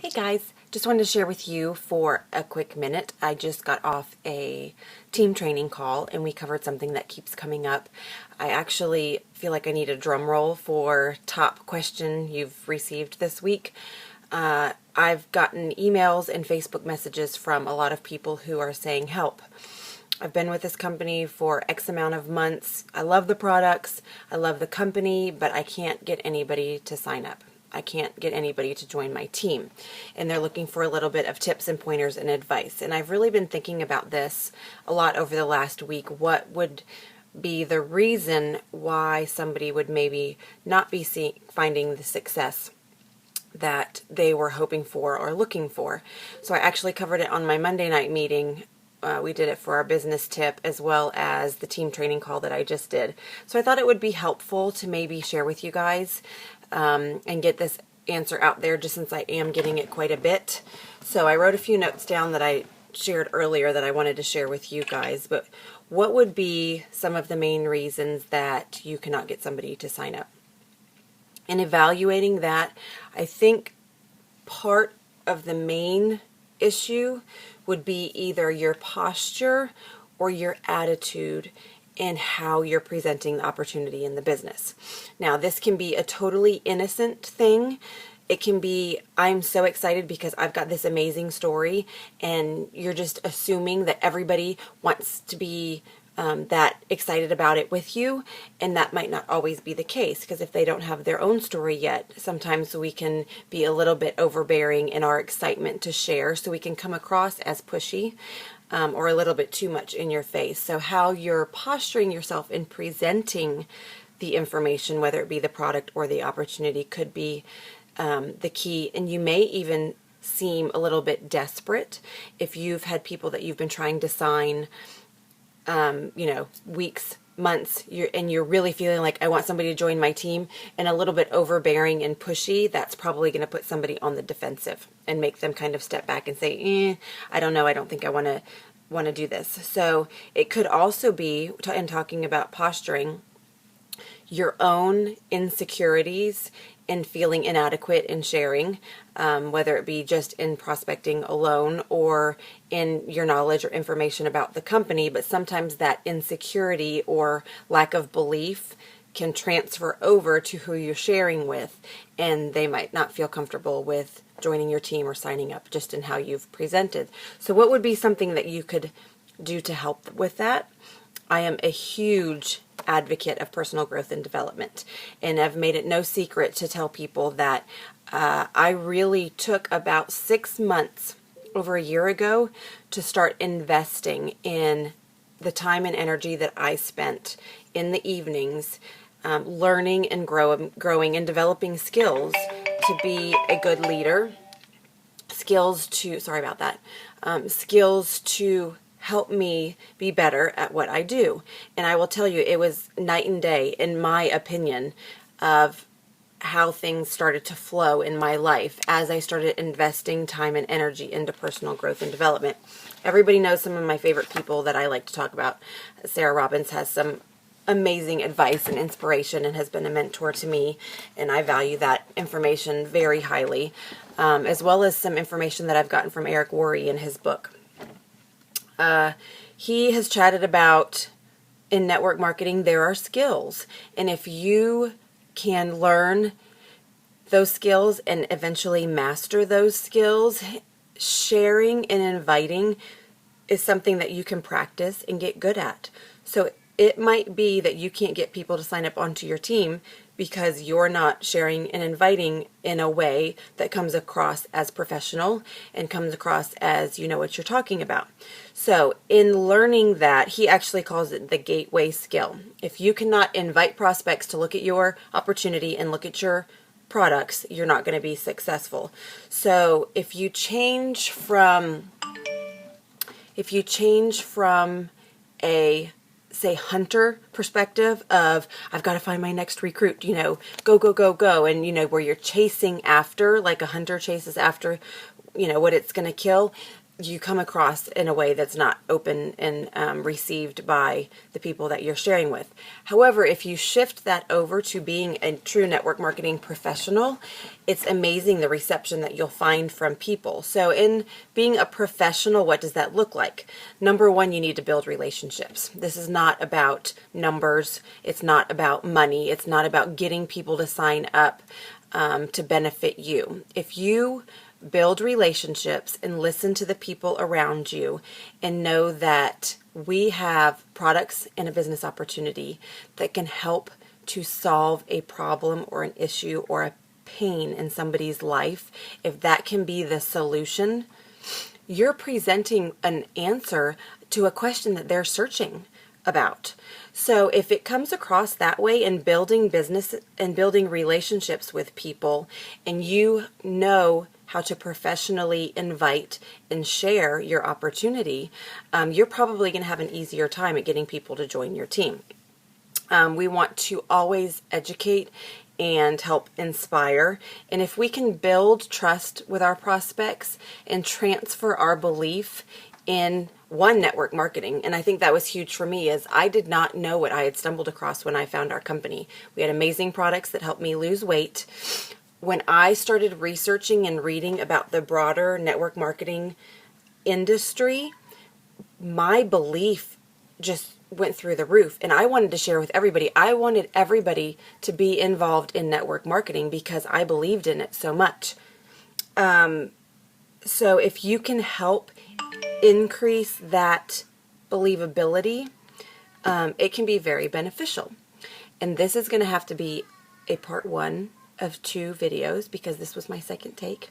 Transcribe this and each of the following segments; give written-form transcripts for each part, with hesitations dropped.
Hey guys, just wanted to share with you for a quick minute. I just got off a team training call and we covered something that keeps coming up. I actually feel like I need a drum roll for top question you've received this week. I've gotten emails and Facebook messages from a lot of people who are saying help. I've been with this company for X amount of months. I love the products, I love the company, but I can't get anybody to sign up. I can't get anybody to join my team. And they're looking for a little bit of tips and pointers and advice. And I've really been thinking about this a lot over the last week. What would be the reason why somebody would maybe not be finding the success that they were hoping for or looking for? So I actually covered it on my Monday night meeting. We did it for our business tip as well as the team training call that I just did. So I thought it would be helpful to maybe share with you guys and get this answer out there, just since I am getting it quite a bit. So I wrote a few notes down that I shared earlier that I wanted to share with you guys. But what would be some of the main reasons that you cannot get somebody to sign up? In evaluating that, I think part of the main issue would be either your posture or your attitude and how you're presenting the opportunity in the business. Now, this can be a totally innocent thing. It can be, I'm so excited because I've got this amazing story, and you're just assuming that everybody wants to be that excited about it with you, and that might not always be the case, because if they don't have their own story yet, sometimes we can be a little bit overbearing in our excitement to share, so we can come across as pushy or a little bit too much in your face. So how you're posturing yourself in presenting the information, whether it be the product or the opportunity, could be the key. And you may even seem a little bit desperate if you've had people that you've been trying to sign weeks, months, you're really feeling like, I want somebody to join my team, and a little bit overbearing and pushy. That's probably going to put somebody on the defensive and make them kind of step back and say, I don't know, I don't think I want to do this. So it could also be, in talking about posturing, your own insecurities and feeling inadequate in sharing, whether it be just in prospecting alone or in your knowledge or information about the company. But sometimes that insecurity or lack of belief can transfer over to who you're sharing with, and they might not feel comfortable with joining your team or signing up just in how you've presented. So what would be something that you could do to help with that? I am a huge advocate of personal growth and development, and I've made it no secret to tell people that I really took about 6 months, over a year ago, to start investing in the time and energy that I spent in the evenings learning and growing and developing skills to be a good leader, skills to help me be better at what I do. And I will tell you, it was night and day, in my opinion, of how things started to flow in my life as I started investing time and energy into personal growth and development. Everybody knows some of my favorite people that I like to talk about. Sarah Robbins has some amazing advice and inspiration and has been a mentor to me, and I value that information very highly, as well as some information that I've gotten from Eric Worre in his book. He has chatted about, in network marketing, there are skills. And if you can learn those skills and eventually master those skills, sharing and inviting is something that you can practice and get good at. So it might be that you can't get people to sign up onto your team because you're not sharing and inviting in a way that comes across as professional and comes across as you know what you're talking about. So in learning that, he actually calls it the gateway skill. If you cannot invite prospects to look at your opportunity and look at your products, you're not going to be successful. So if you change from a, say, hunter perspective of, I've got to find my next recruit, go, go, go, go. And, where you're chasing after, like a hunter chases after, what it's going to kill. you come across in a way that's not open and received by the people that you're sharing with. However, if you shift that over to being a true network marketing professional, it's amazing the reception that you'll find from people. So in being a professional, what does that look like? Number one, you need to build relationships. This is not about numbers. It's not about money. It's not about getting people to sign up to benefit you. If you build relationships and listen to the people around you and know that we have products and a business opportunity that can help to solve a problem or an issue or a pain in somebody's life, if that can be the solution, you're presenting an answer to a question that they're searching about. So if it comes across that way in building business and building relationships with people, and you know how to professionally invite and share your opportunity, you're probably going to have an easier time at getting people to join your team. We want to always educate and help inspire. And if we can build trust with our prospects and transfer our belief in one, network marketing, and I think that was huge for me, is I did not know what I had stumbled across when I found our company. We had amazing products that helped me lose weight. When I started researching and reading about the broader network marketing industry, my belief just went through the roof, and I wanted to share with everybody. I wanted everybody to be involved in network marketing because I believed in it so much. So if you can help increase that believability, it can be very beneficial. And this is going to have to be a part 1 of 2 videos because this was my second take.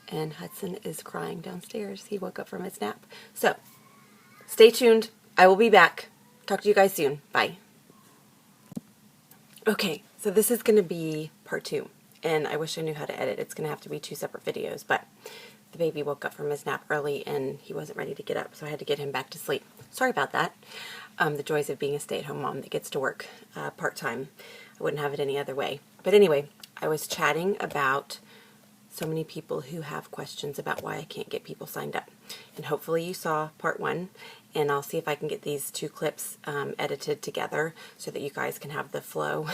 And Hudson is crying downstairs. He woke up from his nap. So stay tuned. I will be back. Talk to you guys soon. Bye. Okay, so this is going to be part 2. And I wish I knew how to edit. It's going to have to be 2 separate videos. But the baby woke up from his nap early and he wasn't ready to get up. So I had to get him back to sleep. Sorry about that. The joys of being a stay-at-home mom that gets to work part-time. I wouldn't have it any other way. But anyway, I was chatting about so many people who have questions about why I can't get people signed up. And hopefully you saw part 1, and I'll see if I can get these 2 clips edited together so that you guys can have the flow.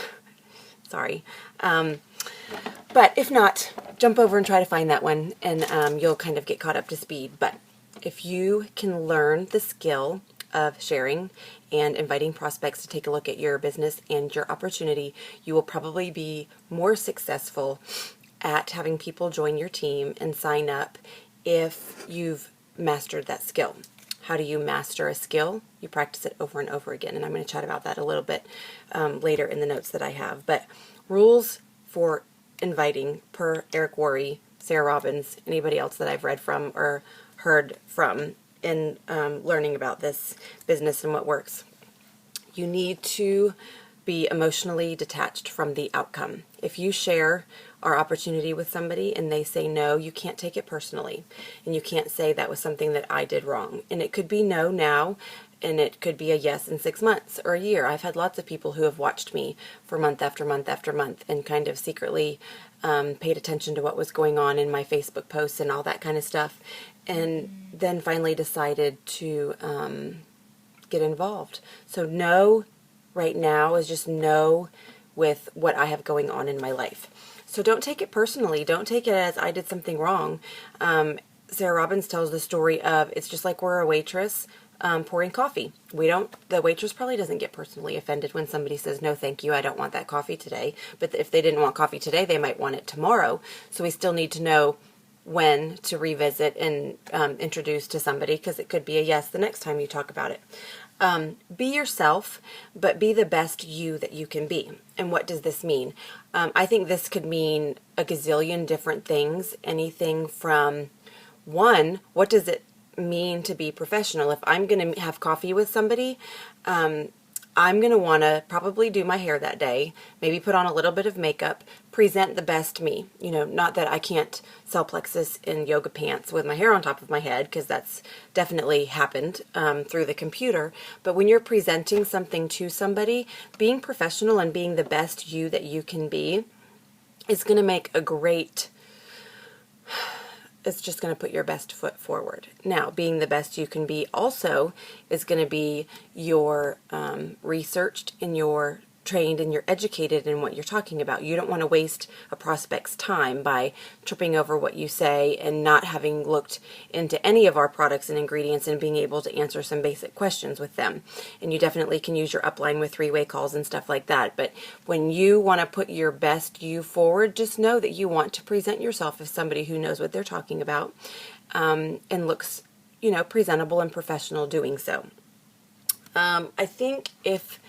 Sorry. But if not, jump over and try to find that one, and you'll kind of get caught up to speed. But if you can learn the skill of sharing and inviting prospects to take a look at your business and your opportunity, you will probably be more successful at having people join your team and sign up if you've mastered that skill. How do you master a skill? You practice it over and over again, and I'm going to chat about that a little bit later in the notes that I have. But rules for inviting per Eric Worre, Sarah Robbins, anybody else that I've read from or heard from in learning about this business and what works. You need to be emotionally detached from the outcome. If you share our opportunity with somebody and they say no, you can't take it personally. And you can't say that was something that I did wrong. And it could be no now, and it could be a yes in 6 months or a year. I've had lots of people who have watched me for month after month after month and kind of secretly paid attention to what was going on in my Facebook posts and all that kind of stuff, and then finally decided to get involved. So no right now is just no with what I have going on in my life. So don't take it personally. Don't take it as I did something wrong. Sarah Robbins tells the story of it's just like we're a waitress pouring coffee. The waitress probably doesn't get personally offended when somebody says, no, thank you, I don't want that coffee today. But if they didn't want coffee today, they might want it tomorrow. So we still need to know when to revisit and introduce to somebody, because it could be a yes the next time you talk about it. Be yourself, but be the best you that you can be. And what does this mean? I think this could mean a gazillion different things. Anything from, one, what does it mean to be professional? If I'm going to have coffee with somebody, I'm going to want to probably do my hair that day, maybe put on a little bit of makeup, present the best me. You know, not that I can't sell plexus in yoga pants with my hair on top of my head, because that's definitely happened through the computer. But when you're presenting something to somebody, being professional and being the best you that you can be is going to make a great it's just going to put your best foot forward. Now, being the best you can be also is going to be your researched and your trained and you're educated in what you're talking about. You don't want to waste a prospect's time by tripping over what you say and not having looked into any of our products and ingredients and being able to answer some basic questions with them. And you definitely can use your upline with three-way calls and stuff like that. But when you want to put your best you forward, just know that you want to present yourself as somebody who knows what they're talking about and looks, presentable and professional doing so. I think if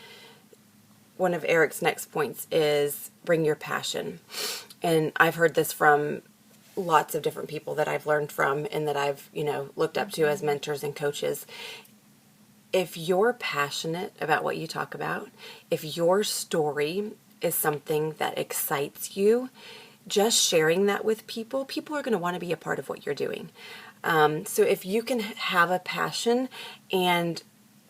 one of Eric's next points is bring your passion. And I've heard this from lots of different people that I've learned from and that I've, looked up to as mentors and coaches. If you're passionate about what you talk about, if your story is something that excites you, just sharing that with people are going to want to be a part of what you're doing. So if you can have a passion and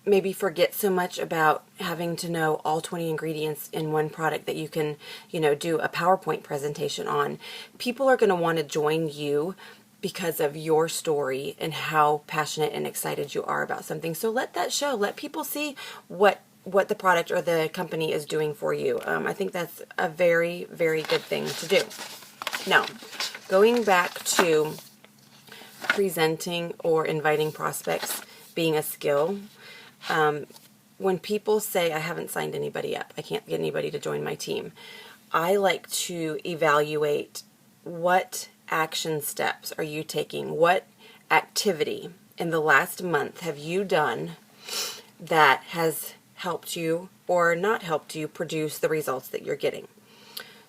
maybe forget so much about having to know all 20 ingredients in one product that you can, do a PowerPoint presentation on. People are going to want to join you because of your story and how passionate and excited you are about something. So let that show. Let people see what the product or the company is doing for you. I think that's a very, very good thing to do. Now, going back to presenting or inviting prospects being a skill, when people say, I haven't signed anybody up, I can't get anybody to join my team, I like to evaluate what action steps are you taking? What activity in the last month have you done that has helped you or not helped you produce the results that you're getting?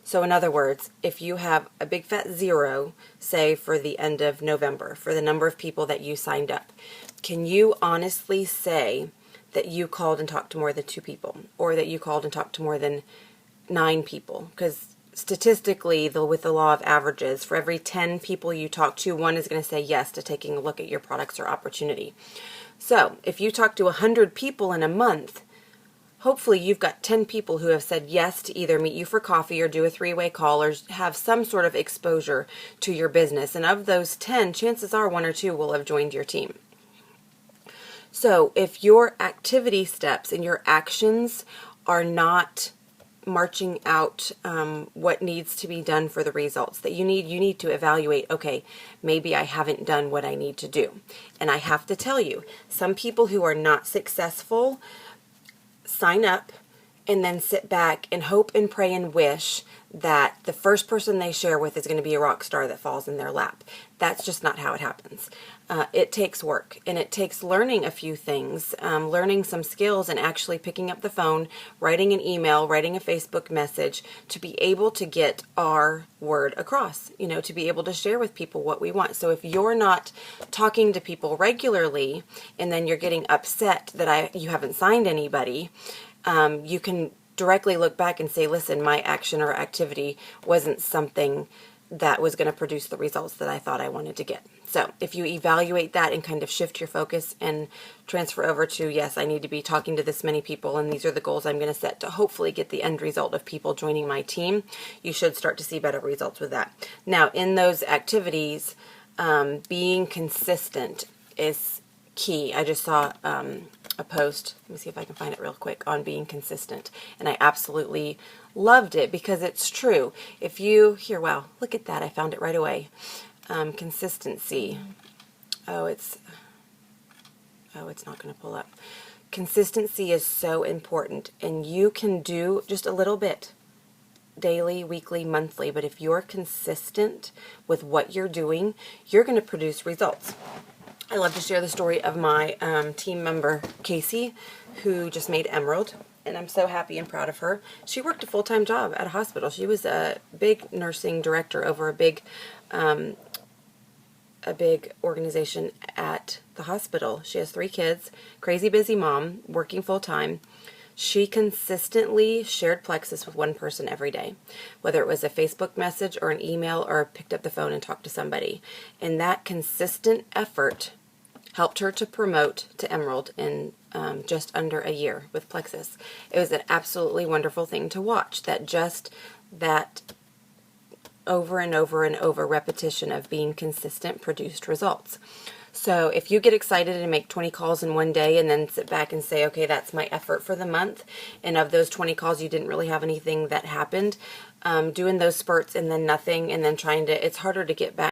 So in other words, if you have a big fat 0, say for the end of November, for the number of people that you signed up, can you honestly say that you called and talked to more than 2 people, or that you called and talked to more than 9 people? Because statistically, with the law of averages, for every 10 people you talk to, 1 is going to say yes to taking a look at your products or opportunity. So if you talk to 100 people in a month, hopefully you've got 10 people who have said yes to either meet you for coffee or do a 3-way call or have some sort of exposure to your business. And of those 10, chances are 1 or 2 will have joined your team. So if your activity steps and your actions are not marching out what needs to be done for the results that you need to evaluate, okay, maybe I haven't done what I need to do. And I have to tell you, some people who are not successful sign up and then sit back and hope and pray and wish that the first person they share with is going to be a rock star that falls in their lap. That's just not how it happens. It takes work, and it takes learning a few things, learning some skills and actually picking up the phone, writing an email, writing a Facebook message to be able to get our word across, to be able to share with people what we want. So if you're not talking to people regularly and then you're getting upset that you haven't signed anybody, you can directly look back and say, listen, my action or activity wasn't something that was going to produce the results that I thought I wanted to get. So if you evaluate that and kind of shift your focus and transfer over to, yes, I need to be talking to this many people and these are the goals I'm going to set to hopefully get the end result of people joining my team, you should start to see better results with that. Now, in those activities, being consistent is key. I just saw a post, let me see if I can find it real quick, on being consistent. And I absolutely loved it because it's true. If you, wow, look at that. I found it right away. Consistency. It's not going to pull up. Consistency is so important, and you can do just a little bit daily, weekly, monthly, but if you're consistent with what you're doing, you're going to produce results. I love to share the story of my team member, Casey, who just made Emerald, and I'm so happy and proud of her. She worked a full-time job at a hospital. She was a big nursing director over a big organization at the hospital. She has 3 kids, crazy busy mom, working full-time. She consistently shared Plexus with one person every day, whether it was a Facebook message or an email or picked up the phone and talked to somebody. And that consistent effort helped her to promote to Emerald in just under a year with Plexus. It was an absolutely wonderful thing to watch, that over and over and over repetition of being consistent produced results. So if you get excited and make 20 calls in one day and then sit back and say, okay, that's my effort for the month, and of those 20 calls you didn't really have anything that happened, doing those spurts and then nothing, and then it's harder to get back